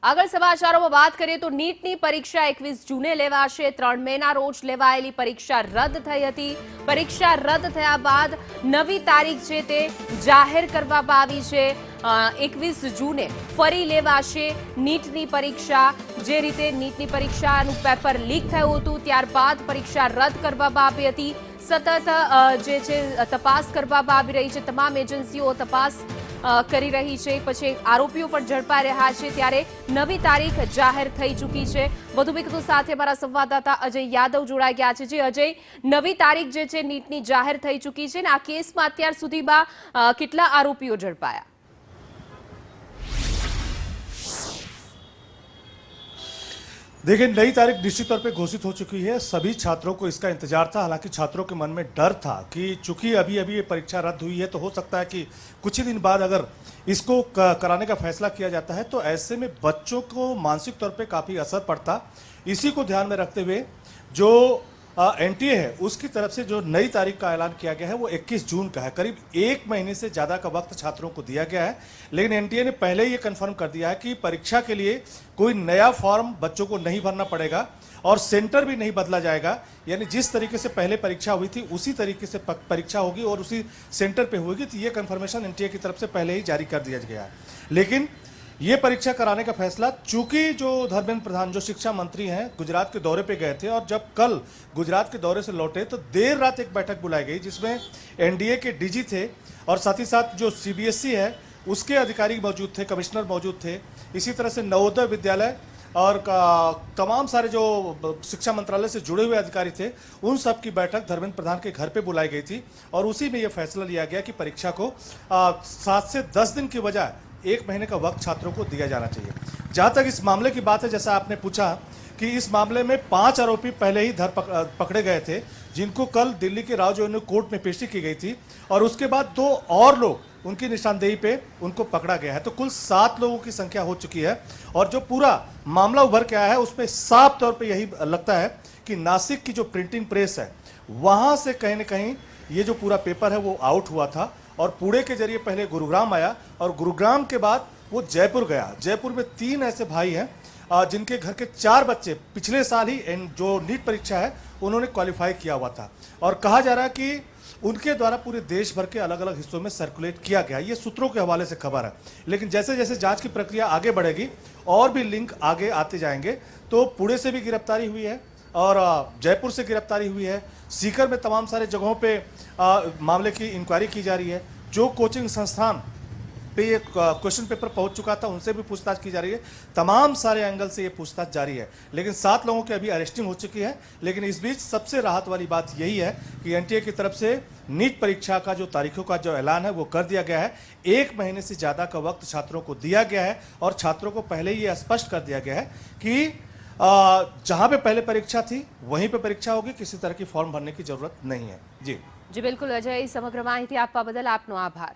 આગળ સમાચારોમાં વાત કરીએ તો નીટની પરીક્ષા 21 જૂને લેવાશે। 3 મેના રોજ લેવાયેલી પરીક્ષા રદ થઈ હતી। પરીક્ષા રદ થયા બાદ નવી તારીખ છે તે જાહેર કરવામાં આવી છે। 21 જૂને ફરી લેવાશે નીટની પરીક્ષા। જે રીતે નીટની પરીક્ષાનું પેપર લીક થયું હતું ત્યારબાદ પરીક્ષા રદ કરવામાં આવી હતી। સતત જે છે તપાસ કરવામાં આવી રહી છે। તમામ એજન્સીઓ તપાસ કરી રહી છે। પછી આરોપીઓ પણ ઝડપાઈ રહ્યા છે ત્યારે નવી તારીખ જાહેર થઈ ચૂકી છે। વધુ વિગતો સાથે અમારા સંવાદદાતા અજય યાદવ જોડાઈ ગયા છે। જે અજય, નવી તારીખ જે છે નીટની જાહેર થઈ ચૂકી છે ને આ કેસમાં અત્યાર સુધીમાં કેટલા આરોપીઓ ઝડપાયા? देखिए, नई तारीख निश्चित तौर पे घोषित हो चुकी है। सभी छात्रों को इसका इंतजार था। हालांकि छात्रों के मन में डर था कि चूंकि अभी अभी ये परीक्षा रद्द हुई है तो हो सकता है कि कुछ ही दिन बाद अगर इसको कराने का फैसला किया जाता है तो ऐसे में बच्चों को मानसिक तौर पे काफ़ी असर पड़ता। इसी को ध्यान में रखते हुए जो एनटीए है उसकी तरफ से जो नई तारीख का ऐलान किया गया है वो 21 जून का है। करीब 1 महीने से ज़्यादा का वक्त छात्रों को दिया गया है। लेकिन एनटीए ने पहले ही ये कंफर्म कर दिया है कि परीक्षा के लिए कोई नया फॉर्म बच्चों को नहीं भरना पड़ेगा और सेंटर भी नहीं बदला जाएगा। यानी जिस तरीके से पहले परीक्षा हुई थी उसी तरीके से परीक्षा होगी और उसी सेंटर पे होगी। तो ये कंफर्मेशन एनटीए की तरफ से पहले ही जारी कर दिया गया है। लेकिन ये परीक्षा कराने का फैसला, चूंकि जो धर्मेंद्र प्रधान जो शिक्षा मंत्री हैं गुजरात के दौरे पे गए थे और जब कल गुजरात के दौरे से लौटे तो देर रात एक बैठक बुलाई गई जिसमें एनडीए के डीजी थे और साथ ही साथ जो सीबीएसई है उसके अधिकारी मौजूद थे, कमिश्नर मौजूद थे। इसी तरह से नवोदय विद्यालय और तमाम सारे जो शिक्षा मंत्रालय से जुड़े हुए अधिकारी थे उन सब की बैठक धर्मेंद्र प्रधान के घर पे बुलाई गई थी और उसी में यह फैसला लिया गया कि परीक्षा को 7 से 10 दिन की बजाय 1 महीने का वक्त छात्रों को दिया जाना चाहिए। जहां तक इस मामले की बात है, जैसा आपने पूछा कि इस मामले में 5 आरोपी पहले ही पकड़े गए थे जिनको कल दिल्ली के राव जोहनी कोर्ट में पेशी की गई थी और उसके बाद 2 और लोग उनकी निशानदेही पे उनको पकड़ा गया है। तो कुल 7 लोगों की संख्या हो चुकी है और जो पूरा मामला उभर के आया है उसमें साफ तौर पर यही लगता है कि नासिक की जो प्रिंटिंग प्रेस है वहां से कहीं ना कहीं ये जो पूरा पेपर है वो आउट हुआ था और पुणे के जरिए पहले गुरुग्राम आया और गुरुग्राम के बाद वो जयपुर गया। जयपुर में 3 ऐसे भाई हैं जिनके घर के 4 बच्चे पिछले साल ही जो नीट परीक्षा है उन्होंने क्वालिफाई किया हुआ था और कहा जा रहा है कि उनके द्वारा पूरे देश भर के अलग अलग हिस्सों में सर्कुलेट किया गया। ये सूत्रों के हवाले से खबर है। लेकिन जैसे जैसे जांच की प्रक्रिया आगे बढ़ेगी और भी लिंक आगे आते जाएंगे। तो पुणे से भी गिरफ्तारी हुई है और जयपुर से गिरफ्तारी हुई है। सीकर में तमाम सारे जगहों पे मामले की इंक्वायरी की जा रही है। जो कोचिंग संस्थान पे ये क्वेश्चन पेपर पहुंच चुका था उनसे भी पूछताछ की जा रही है। तमाम सारे एंगल से ये पूछताछ जारी है। लेकिन 7 लोगों की अभी अरेस्टिंग हो चुकी है। लेकिन इस बीच सबसे राहत वाली बात यही है कि एनटीए की तरफ से नीट परीक्षा का जो तारीखों का जो ऐलान है वो कर दिया गया है। 1 महीने से ज़्यादा का वक्त छात्रों को दिया गया है और छात्रों को पहले ही ये स्पष्ट कर दिया गया है कि जहां पे पहले परीक्षा थी वहीं पे परीक्षा होगी। किसी तरह की फॉर्म भरने की जरूरत नहीं है। जी बिल्कुल अजय, समग्र माहिती आपवा बदल आपनो आभार।